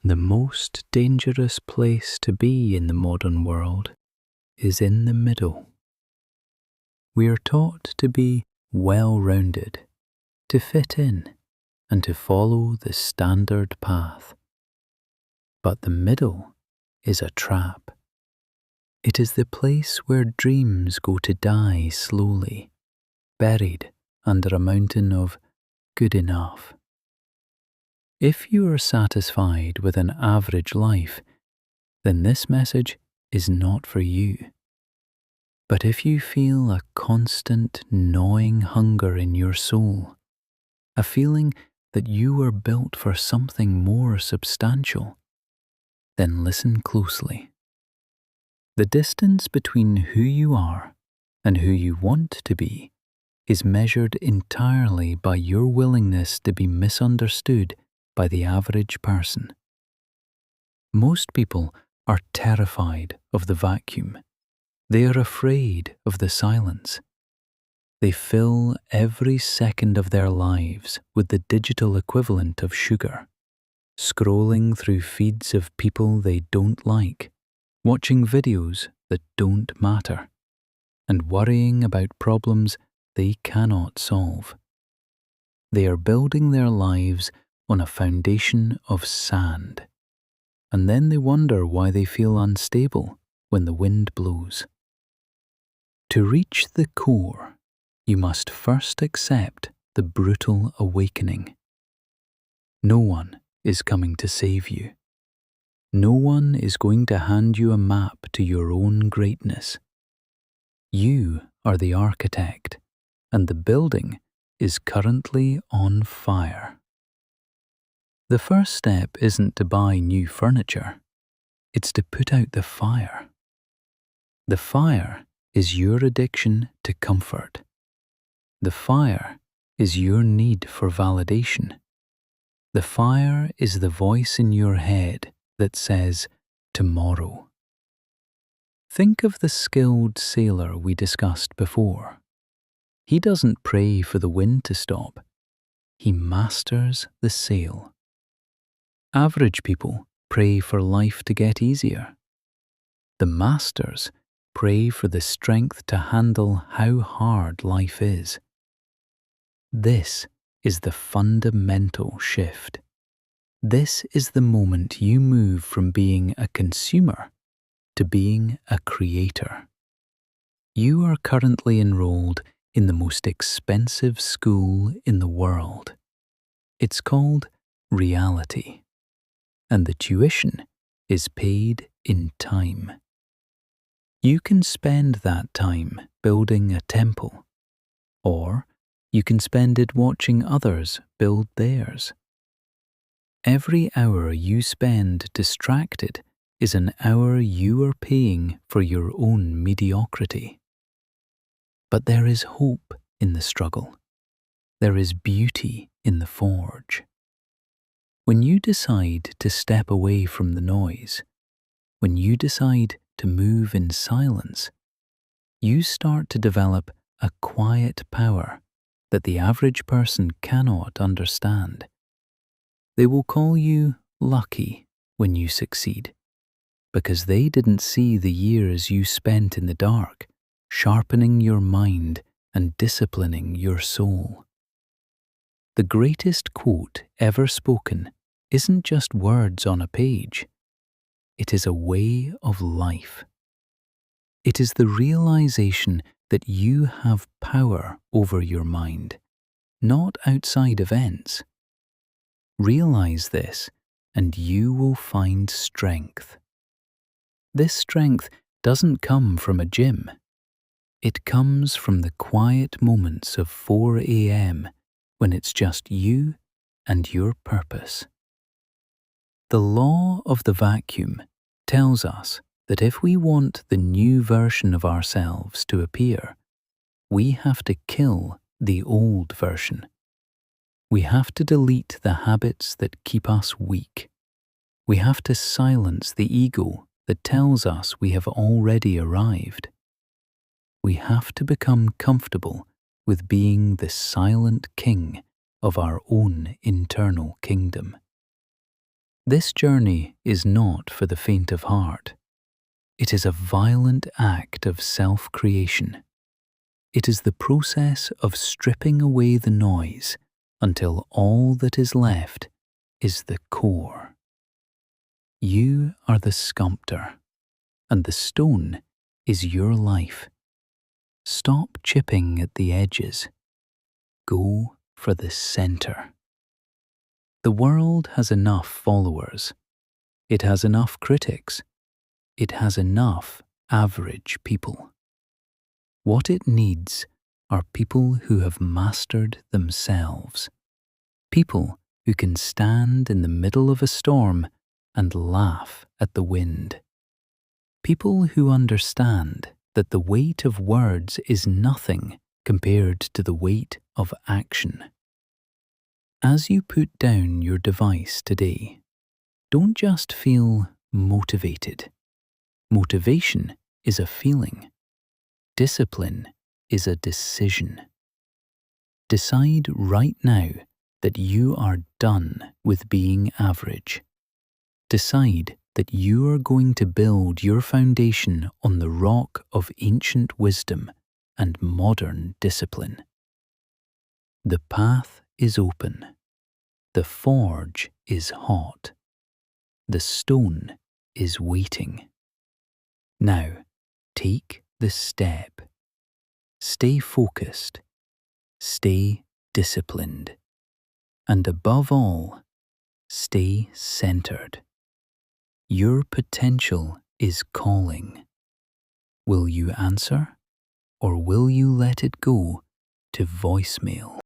The most dangerous place to be in the modern world is in the middle. We are taught to be well-rounded, to fit in, and to follow the standard path. But the middle is a trap. It is the place where dreams go to die slowly, buried under a mountain of good enough. If you are satisfied with an average life, then this message is not for you. But if you feel a constant gnawing hunger in your soul, a feeling that you are built for something more substantial, then listen closely. The distance between who you are and who you want to be is measured entirely by your willingness to be misunderstood by the average person. Most people are terrified of the vacuum. They are afraid of the silence. They fill every second of their lives with the digital equivalent of sugar, scrolling through feeds of people they don't like, watching videos that don't matter, and worrying about problems they cannot solve. They are building their lives on a foundation of sand, and then they wonder why they feel unstable when the wind blows. To reach the core, you must first accept the brutal awakening. No one is coming to save you. No one is going to hand you a map to your own greatness. You are the architect, and the building is currently on fire. The first step isn't to buy new furniture. It's to put out the fire. The fire is your addiction to comfort. The fire is your need for validation. The fire is the voice in your head that says, tomorrow. Think of the skilled sailor we discussed before. He doesn't pray for the wind to stop. He masters the sail. Average people pray for life to get easier. The masters pray for the strength to handle how hard life is. This is the fundamental shift. This is the moment you move from being a consumer to being a creator. You are currently enrolled in the most expensive school in the world. It's called reality, and the tuition is paid in time. You can spend that time building a temple, or you can spend it watching others build theirs. Every hour you spend distracted is an hour you are paying for your own mediocrity. But there is hope in the struggle. There is beauty in the forge. When you decide to step away from the noise, when you decide to move in silence, you start to develop a quiet power that the average person cannot understand. They will call you lucky when you succeed, because they didn't see the years you spent in the dark, sharpening your mind and disciplining your soul. The greatest quote ever spoken isn't just words on a page. It is a way of life. It is the realization that you have power over your mind, not outside events. Realize this, and you will find strength. This strength doesn't come from a gym. It comes from the quiet moments of 4 a.m. when it's just you and your purpose. The law of the vacuum tells us that if we want the new version of ourselves to appear, we have to kill the old version. We have to delete the habits that keep us weak. We have to silence the ego that tells us we have already arrived. We have to become comfortable with being the silent king of our own internal kingdom. This journey is not for the faint of heart. It is a violent act of self-creation. It is the process of stripping away the noise until all that is left is the core. You are the sculptor, and the stone is your life. Stop chipping at the edges. Go for the center. The world has enough followers. It has enough critics. It has enough average people. What it needs are people who have mastered themselves. People who can stand in the middle of a storm and laugh at the wind. People who understand that the weight of words is nothing compared to the weight of action. As you put down your device today, don't just feel motivated. Motivation is a feeling. Discipline is a decision. Decide right now that you are done with being average. Decide that you are going to build your foundation on the rock of ancient wisdom and modern discipline. The path is open. The forge is hot. The stone is waiting. Now, take the step. Stay focused. Stay disciplined. And above all, stay centered. Your potential is calling. Will you answer, or will you let it go to voicemail?